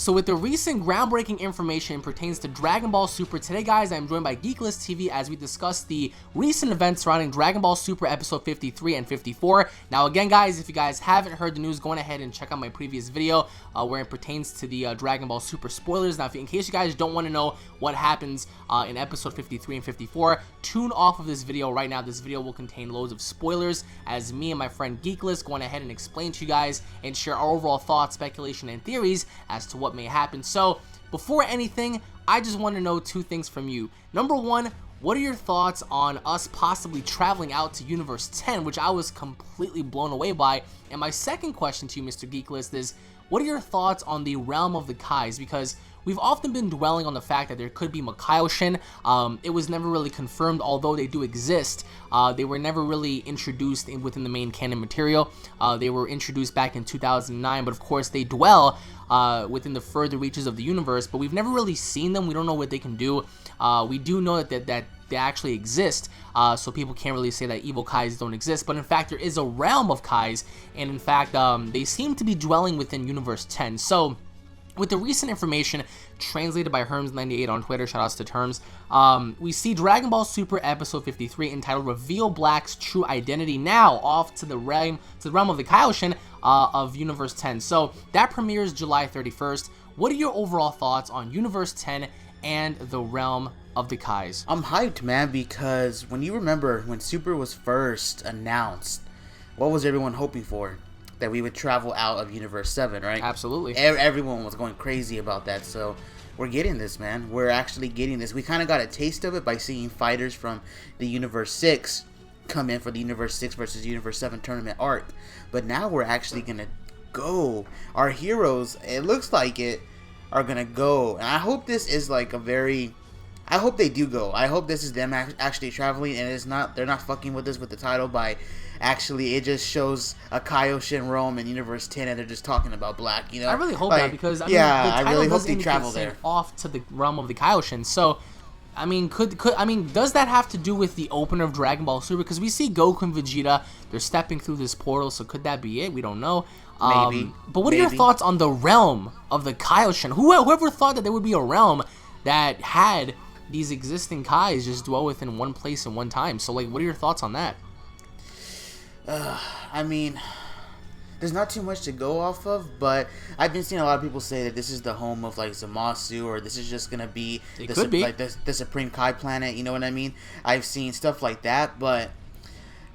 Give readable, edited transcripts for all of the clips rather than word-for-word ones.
So with the recent groundbreaking information pertains to Dragon Ball Super, today guys I'm joined by GeeklistTV as we discuss the recent events surrounding Dragon Ball Super episode 53 and 54. Now again guys, if you guys haven't heard the news, go ahead and check out my previous video where it pertains to the Dragon Ball Super spoilers. Now in case you guys don't want to know what happens in episode 53 and 54, tune off of this video right now. This video will contain loads of spoilers as me and my friend Geeklist go ahead and explain to you guys and share our overall thoughts, speculation, and theories as to what may happen. So before anything, I just want to know two things from you. Number one, what are your thoughts on us possibly traveling out to Universe 10, which I was completely blown away by? And my second question to you, Mr. Geeklist, is what are your thoughts on the realm of the Kais? Because we've often been dwelling on the fact that there could be Kaioshin. It was never really confirmed, although they do exist. They were never really introduced within the main canon material. They were introduced back in 2009, but of course they dwell within the further reaches of the universe, but we've never really seen them. We don't know what they can do. We do know that they actually exist, so people can't really say that evil Kais don't exist, but in fact there is a realm of Kais, and in fact they seem to be dwelling within Universe 10. So with the recent information translated by Herms98 on Twitter, shoutouts to Terms, we see Dragon Ball Super episode 53 entitled Reveal Black's True Identity now off to the realm of the Kaioshin of Universe 10. So that premieres July 31st. What are your overall thoughts on Universe 10 and the realm of the Kais? I'm hyped, man, because when you remember when Super was first announced, what was everyone hoping for? That we would travel out of Universe 7, right? Absolutely. Everyone was going crazy about that, so we're getting this, man. We're actually getting this. We kind of got a taste of it by seeing fighters from the Universe 6 come in for the Universe 6 versus Universe 7 tournament arc. But now we're actually going to go. Our heroes, it looks like it, are going to go. And I hope this is like a very... I hope they do go. I hope this is them actually traveling, and it's not, they're not fucking with us with the title by actually, it just shows a Kaioshin realm in Universe 10 and they're just talking about Black, you know? I really hope that, because I mean, yeah, the title I really hope does they travel indicate there. Off to the realm of the Kaioshin. So I mean, does that have to do with the opener of Dragon Ball Super? Because we see Goku and Vegeta, they're stepping through this portal, so could that be it? We don't know. Maybe. But what are your thoughts on the realm of the Kaioshin? Whoever thought that there would be a realm that had these existing Kais just dwell within one place and one time? So, like, what are your thoughts on that? I mean, there's not too much to go off of, but I've been seeing a lot of people say that this is the home of, like, Zamasu, or this is just gonna be the Supreme Kai planet, you know what I mean? I've seen stuff like that, but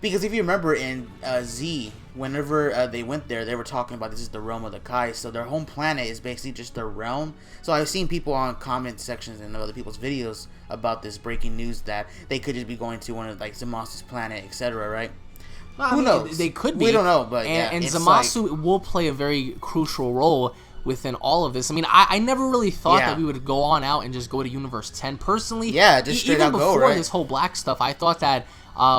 because if you remember in Z, whenever they went there, they were talking about this is the realm of the Kai, so their home planet is basically just their realm. So I've seen people on comment sections and other people's videos about this breaking news that they could just be going to one of, like, Zamasu's planet, etc., right? Well, Who knows? They could be. We don't know, but and it's Zamasu like, will play a very crucial role within all of this. I mean, I never really thought that we would go on out and just go to Universe 10. Personally, just straight out go, right? Even before this whole Black stuff, I thought that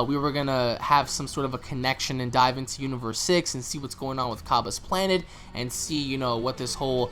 we were going to have some sort of a connection and dive into Universe 6 and see what's going on with Cabba's planet and see, you know, what this whole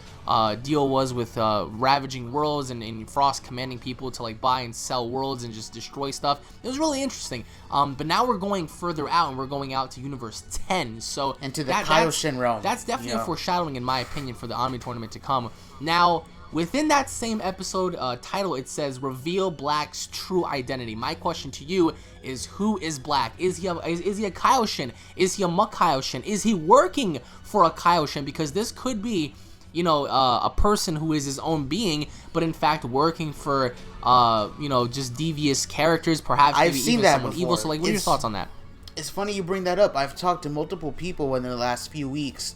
deal was with ravaging worlds and Frost commanding people to, like, buy and sell worlds and just destroy stuff. It was really interesting. But now we're going further out, and we're going out to Universe 10. So into the Kaioshin realm. That's definitely a foreshadowing, in my opinion, for the Omni tournament to come. Now, within that same episode title, it says, Reveal Black's True Identity. My question to you is, who is Black? Is he a Kaioshin? Is he a Kaioshin? Is he working for a Kaioshin? Because this could be, you know, a person who is his own being, but in fact working for, you know, just devious characters, perhaps I've maybe seen even that someone before. evil. So, like, what are your thoughts on that? It's funny you bring that up. I've talked to multiple people in the last few weeks.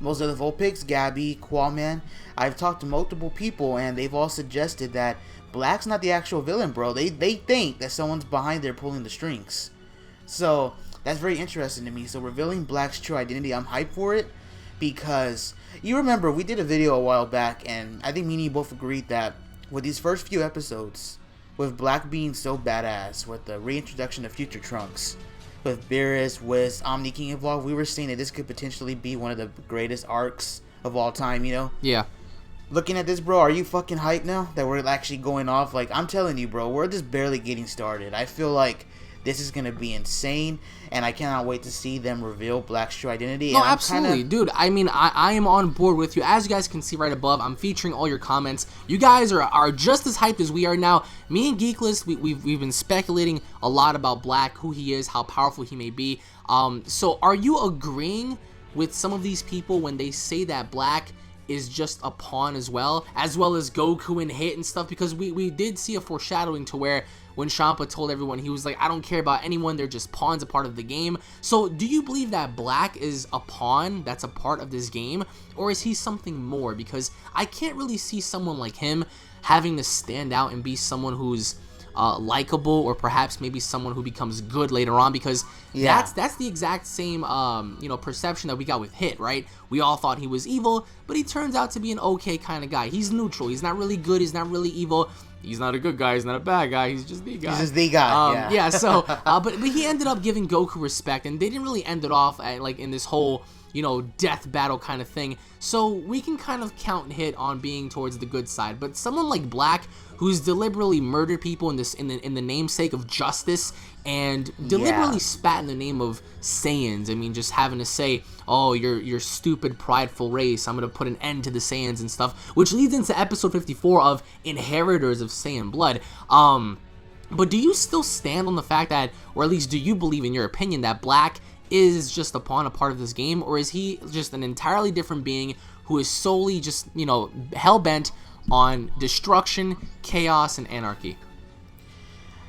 Most of the Vulpix, Gabby, Qualman. I've talked to multiple people, and they've all suggested that Black's not the actual villain, bro. They think that someone's behind there pulling the strings. So that's very interesting to me. So revealing Black's true identity, I'm hyped for it, because you remember we did a video a while back, and I think me and you both agreed that with these first few episodes, with Black being so badass, with the reintroduction of Future Trunks, with Beerus, with Omni King involved, we were seeing that this could potentially be one of the greatest arcs of all time, you know? Yeah. Looking at this, bro, are you fucking hyped now that we're actually going off? Like, I'm telling you, bro, we're just barely getting started. I feel like this is gonna be insane, and I cannot wait to see them reveal Black's true identity. No, absolutely, dude. I mean, I am on board with you. As you guys can see right above, I'm featuring all your comments. You guys are just as hyped as we are now. Me and Geeklist, we've been speculating a lot about Black, who he is, how powerful he may be. So are you agreeing with some of these people when they say that Black is just a pawn as well as Goku and Hit and stuff? Because we did see a foreshadowing to where when Champa told everyone, he was like, I don't care about anyone, they're just pawns, a part of the game. So do you believe that Black is a pawn that's a part of this game, or is he something more? Because I can't really see someone like him having to stand out and be someone who's likable, or perhaps maybe someone who becomes good later on, because that's the exact same perception that we got with Hit, right? We all thought he was evil, but he turns out to be an okay kind of guy. He's neutral. He's not really good. He's not really evil. He's not a good guy. He's not a bad guy. He's just the guy. He's just the guy. Yeah. So, but he ended up giving Goku respect, and they didn't really end it off at, like, in this whole death battle kind of thing. So we can kind of count Hit on being towards the good side. But someone like Black, who's deliberately murdered people in the namesake of justice, and deliberately spat in the name of Saiyans. I mean, just having to say, oh, you're stupid, prideful race, I'm gonna put an end to the Saiyans and stuff, which leads into episode 54 of Inheritors of Saiyan Blood. But do you still stand on the fact that, or at least do you believe, in your opinion, that Black is just a pawn, a part of this game, or is he just an entirely different being who is solely just, hell-bent on destruction, chaos, and anarchy?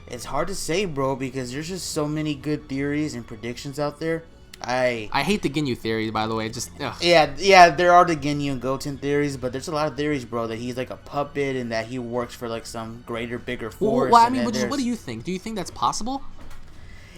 It's hard to say, bro, because there's just so many good theories and predictions out there. I hate the Ginyu theory, by the way. Just yeah, there are the Ginyu and Goten theories, but there's a lot of theories, bro, that he's like a puppet and that he works for like some greater, bigger force. Well, I mean, but what do you think? Do you think that's possible?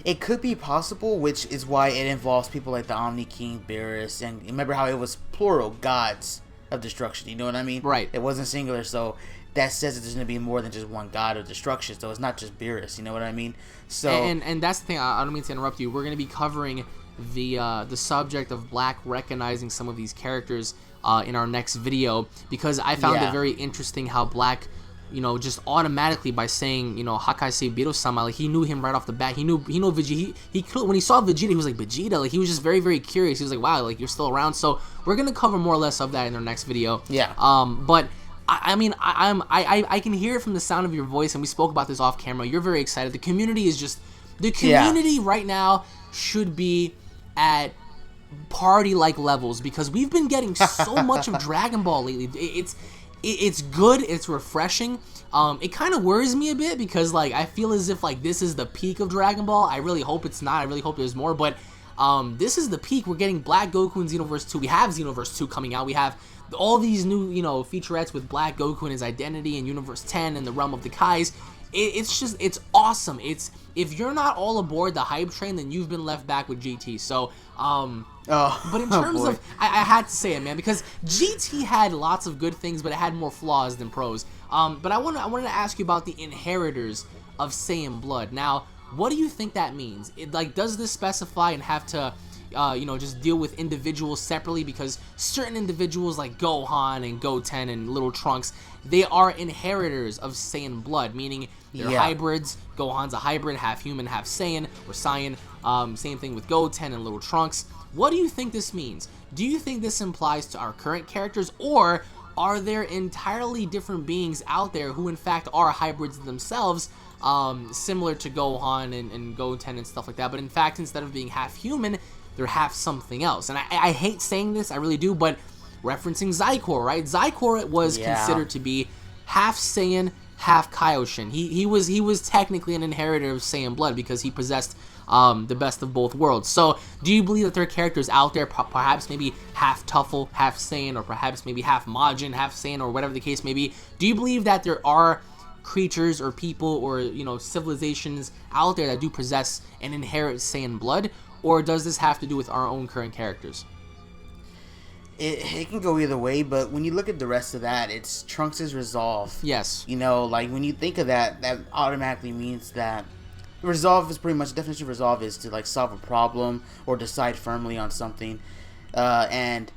It could be possible, which is why it involves people like the Omni King, Beerus, and remember how it was plural gods of destruction. You know what I mean? Right. It wasn't singular, so that says that there's going to be more than just one god of destruction. So it's not just Beerus. You know what I mean? So and that's the thing. I don't mean to interrupt you. We're going to be covering the subject of Black recognizing some of these characters in our next video, because I found it very interesting how Black, just automatically by saying, Hakai say Beerus-sama, like he knew him right off the bat. He knew Vegeta. He when he saw Vegeta, he was like, Vegeta. Like he was just very, very curious. He was like, wow, like you're still around. So we're gonna cover more or less of that in our next video. Yeah. But I mean, I can hear it from the sound of your voice, and we spoke about this off camera. You're very excited. The community is just, the community right now should be at party-like levels, because we've been getting so much of Dragon Ball lately. It's good, it's refreshing. It kind of worries me a bit, because like I feel as if like this is the peak of Dragon Ball. I really hope it's not. I really hope there's more, but this is the peak. We're getting Black Goku in Xenoverse 2. We have Xenoverse 2 coming out. We have all these new, featurettes with Black Goku and his identity, and Universe 10 and the realm of the Kais. It's awesome. If you're not all aboard the hype train, then you've been left back with GT. So, but in terms of, I had to say it, man, because GT had lots of good things, but it had more flaws than pros. But I wanted to ask you about the Inheritors of Saiyan Blood. Now, what do you think that means? Does this specify and have to, just deal with individuals separately? Because certain individuals like Gohan and Goten and Little Trunks, they are inheritors of Saiyan blood, meaning they're hybrids. Gohan's a hybrid, half human, half Saiyan, or Saiyan. Same thing with Goten and Little Trunks. What do you think this means? Do you think this implies to our current characters, or are there entirely different beings out there who in fact are hybrids themselves, similar to Gohan and Goten and stuff like that, but in fact, instead of being half human, they're half something else? And I hate saying this, I really do, but referencing Zycor, right? Zycor was considered to be half Saiyan, half Kaioshin. He was technically an inheritor of Saiyan blood because he possessed the best of both worlds. So do you believe that there are characters out there, perhaps maybe half Tuffle, half Saiyan, or perhaps maybe half Majin, half Saiyan, or whatever the case may be? Do you believe that there are creatures or people or civilizations out there that do possess and inherit Saiyan blood, or does this have to do with our own current characters? It can go either way, but when you look at the rest of that, it's Trunks' resolve. Yes. Like when you think of that, that automatically means that resolve is pretty much, the definition of resolve is to like solve a problem or decide firmly on something. And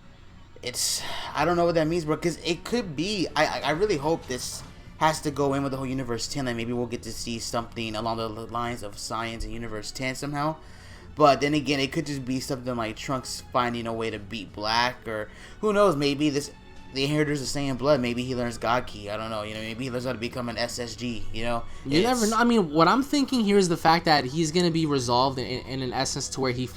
I don't know what that means, bro, because it could be, I really hope this has to go in with the whole Universe 10. Like maybe we'll get to see something along the lines of Science and Universe 10 somehow. But then again, it could just be something like Trunks finding a way to beat Black, or who knows, maybe the Inheritors of Saiyan blood, maybe he learns God Ki. I don't know, maybe he learns how to become an SSG, You never know. I mean, what I'm thinking here is the fact that he's going to be resolved in an essence to where he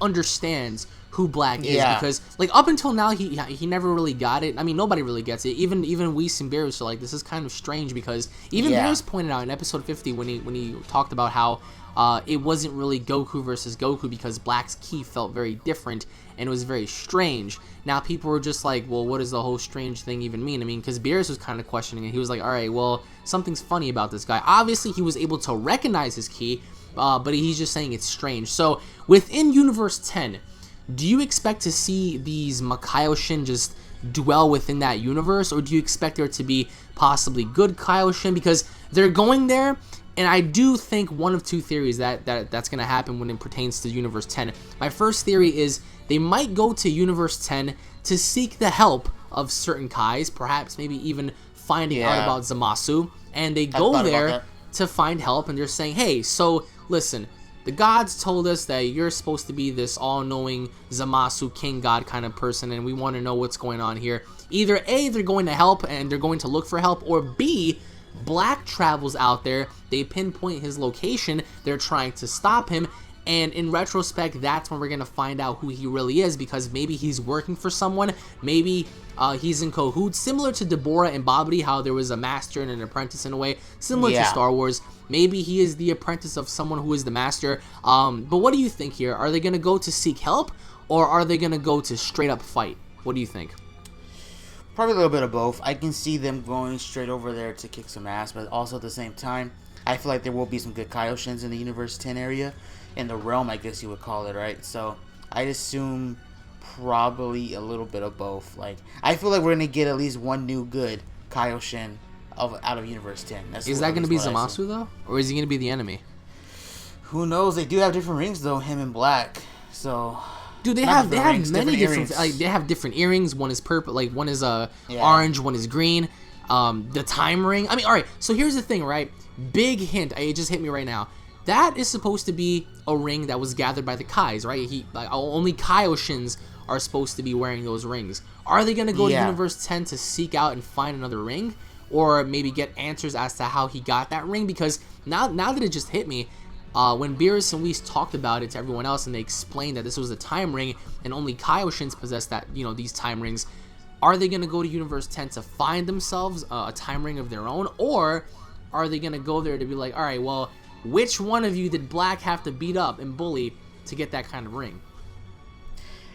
understands who Black is, because like up until now he never really got it. I mean, nobody really gets it. Even Whis and Beerus are like, this is kind of strange, because even Beerus pointed out in episode 50 when he talked about how it wasn't really Goku versus Goku because Black's ki felt very different and it was very strange. Now people were just like, well, what does the whole strange thing even mean? I mean, because Beerus was kind of questioning it. He was like, all right, well, something's funny about this guy. Obviously, he was able to recognize his ki, but he's just saying it's strange. So within Universe 10, do you expect to see these Kaioshin just dwell within that universe, or do you expect there to be possibly good Kaioshin? Because they're going there, and I do think one of two theories that's going to happen when it pertains to Universe 10. My first theory is they might go to Universe 10 to seek the help of certain Kais, perhaps maybe even finding out about Zamasu, and they go there to find help, and they're saying, hey, so listen, the gods told us that you're supposed to be this all-knowing Zamasu king god kind of person, and we want to know what's going on here. Either A, they're going to help and they're going to look for help, or B, Black travels out there, they pinpoint his location, they're trying to stop him, and in retrospect, that's when we're going to find out who he really is, because maybe he's working for someone, maybe he's in cahoots, similar to Deborah and Babidi, how there was a master and an apprentice in a way, similar to Star Wars. Maybe he is the apprentice of someone who is the master. But what do you think here? Are they going to go to seek help, or are they going to go to straight up fight? What do you think? Probably a little bit of both. I can see them going straight over there to kick some ass, but also at the same time, I feel like there will be some good Kaioshins in the Universe 10 area, in the realm, I guess you would call it, right? So I'd assume probably a little bit of both. Like, I feel like we're gonna get at least one new good Kaioshin out of Universe 10. Is that gonna be Zamasu though, or is he gonna be the enemy? Who knows? They do have different rings though, him and Black. So, dude, they have many different like they have different earrings. One is purple, like one is orange, one is green. The time ring. I mean, all right. So here's the thing, right? Big hint. It just hit me right now. That is supposed to be a ring that was gathered by the Kais, right? Only Kaioshins are supposed to be wearing those rings. Are they gonna go to Universe 10 to seek out and find another ring, or maybe get answers as to how he got that ring? Because now that it just hit me, when Beerus and Whis talked about it to everyone else, and they explained that this was a time ring and only Kaioshins possess that, these time rings. Are they gonna go to Universe 10 to find themselves a time ring of their own, or are they gonna go there to be like, all right, well, which one of you did Black have to beat up and bully to get that kind of ring?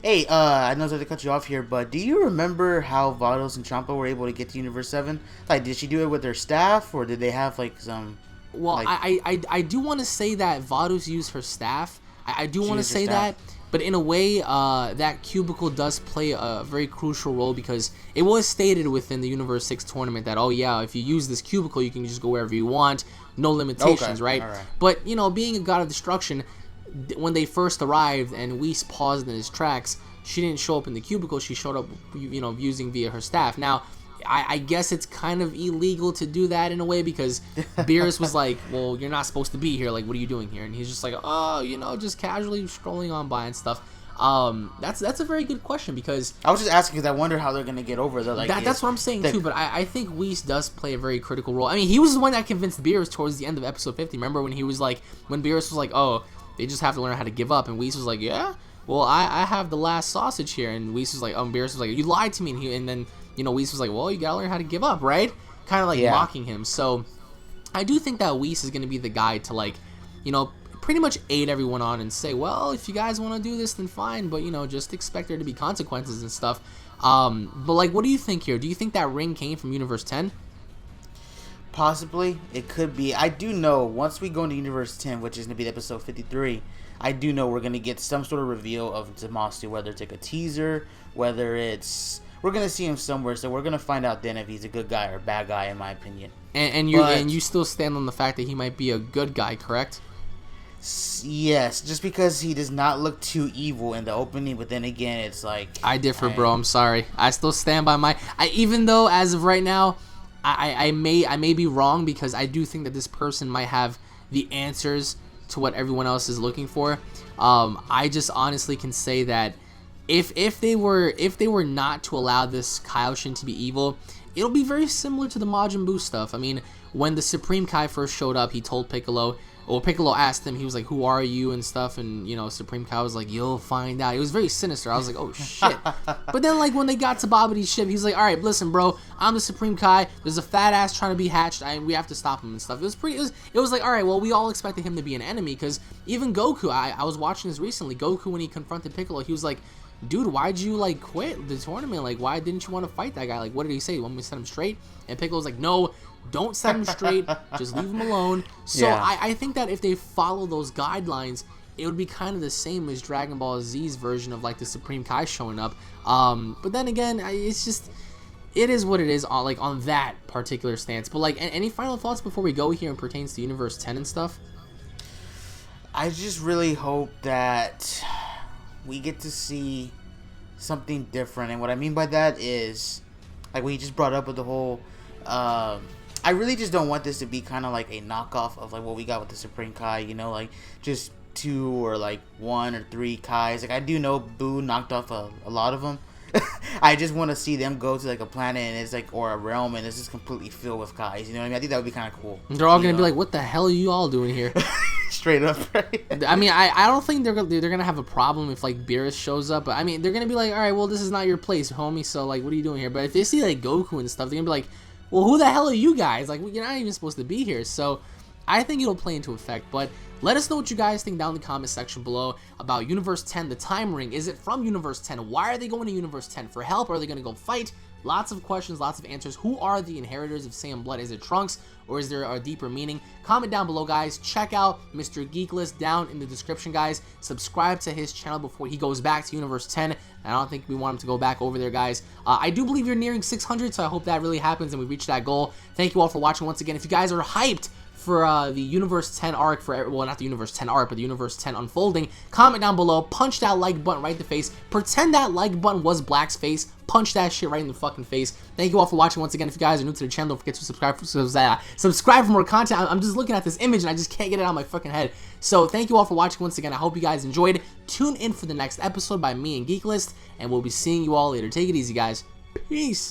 Hey, I know that to cut you off here, but do you remember how Vados and Champa were able to get to Universe 7? Like, did she do it with their staff, or did they have, like, some... Well, like, I do want to say that Vados used her staff. I do want to say that, but in a way, that cubicle does play a very crucial role, because it was stated within the Universe 6 tournament that, oh yeah, if you use this cubicle, you can just go wherever you want, no limitations, right? But, being a god of destruction, when they first arrived and Whis paused in his tracks, she didn't show up in the cubicle, she showed up, using via her staff. Now, I guess it's kind of illegal to do that in a way, because Beerus was like, well, you're not supposed to be here, like, what are you doing here? And he's just like, oh, just casually strolling on by and stuff. That's a very good question, because I was just asking because I wonder how they're gonna get over the that's what I'm saying too. But I think Whis does play a very critical role. I mean, he was the one that convinced Beerus towards the end of episode 50. Remember when he was like, when Beerus was like, oh, they just have to learn how to give up, and Whis was like, yeah, well, I have the last sausage here, and Whis was like, Beerus was like, you lied to me, and then Whis was like, well, you gotta learn how to give up, right? Kind of like mocking him. So I do think that Whis is gonna be the guy to, like, pretty much aid everyone on and say, well, if you guys want to do this, then fine, but just expect there to be consequences and stuff. But like, what do you think here? Do you think that ring came from Universe 10? Possibly. It could be. I do know once we go into Universe 10, which is going to be episode 53, I do know we're going to get some sort of reveal of Zamasu, whether it's like a teaser, whether it's... We're going to see him somewhere, so we're going to find out then if he's a good guy or a bad guy, in my opinion. And you still stand on the fact that he might be a good guy, correct? Yes, just because he does not look too evil in the opening, but then again, it's like... I differ, bro. I'm sorry. I still stand by my... even though, as of right now, I may be wrong, because I do think that this person might have the answers to what everyone else is looking for. I just honestly can say that if they were not to allow this Kaioshin to be evil, it'll be very similar to the Majin Buu stuff. I mean, when the Supreme Kai first showed up, he told Piccolo, or Piccolo asked him, he was like, "Who are you?" and stuff, and you know, Supreme Kai was like, "You'll find out." It was very sinister. I was like, "Oh shit!" But then, like, when they got to Babidi's ship, he's like, "All right, listen, bro, I'm the Supreme Kai. There's a fat ass trying to be hatched, and we have to stop him and stuff." It was pretty. It was like, all right, well, we all expected him to be an enemy, because even Goku, I was watching this recently. Goku, when he confronted Piccolo, he was like, "Dude, why'd you like quit the tournament? Like, why didn't you want to fight that guy? Like, what did he say? You want me to set him straight?" And Piccolo was like, "No, don't set him straight. Just leave him alone." So yeah. I think that if they follow those guidelines, it would be kind of the same as Dragon Ball Z's version of like the Supreme Kai showing up. But then again, it's just, it is what it is on like on that particular stance. But like, any final thoughts before we go here and pertains to Universe 10 and stuff? I just really hope that we get to see something different, and what I mean by that is, like what you just brought up with the whole, I really just don't want this to be kind of like a knockoff of like what we got with the Supreme Kai, you know, like just 2 or like 1 or 3 Kais. Like I do know Boo knocked off a lot of them. I just want to see them go to like a planet and it's like, or a realm, and it's just completely filled with Kais. You know what I mean? I think that would be kind of cool. They're all gonna be like, "What the hell are you all doing here?" Straight up, right? I mean, I don't think they're gonna have a problem if like Beerus shows up, but I mean, they're gonna be like, "All right, well, this is not your place, homie. So like, what are you doing here?" But if they see like Goku and stuff, they're gonna be like, "Well, who the hell are you guys? Like, you're not even supposed to be here." So I think it'll play into effect. But let us know what you guys think down in the comment section below about Universe 10, the time ring. Is it from Universe 10? Why are they going to Universe 10? For help? Or are they going to go fight? Lots of questions, lots of answers. Who are the inheritors of Saiyan blood? Is it Trunks, or is there a deeper meaning? Comment down below, guys. Check out Mr. Geeklist down in the description, guys. Subscribe to his channel before he goes back to Universe 10. I don't think we want him to go back over there, guys. I do believe you're nearing 600, so I hope that really happens and we reach that goal. Thank you all for watching once again. If you guys are hyped for the Universe 10 arc, well, not the Universe 10 arc, but the Universe 10 unfolding, comment down below, punch that like button right in the face, pretend that like button was Black's face, punch that shit right in the fucking face. Thank you all for watching once again. If you guys are new to the channel, don't forget to subscribe for more content. I'm just looking at this image and I just can't get it out of my fucking head. So thank you all for watching once again. I hope you guys enjoyed. Tune in for the next episode by me and Geeklist, and we'll be seeing you all later. Take it easy, guys. Peace.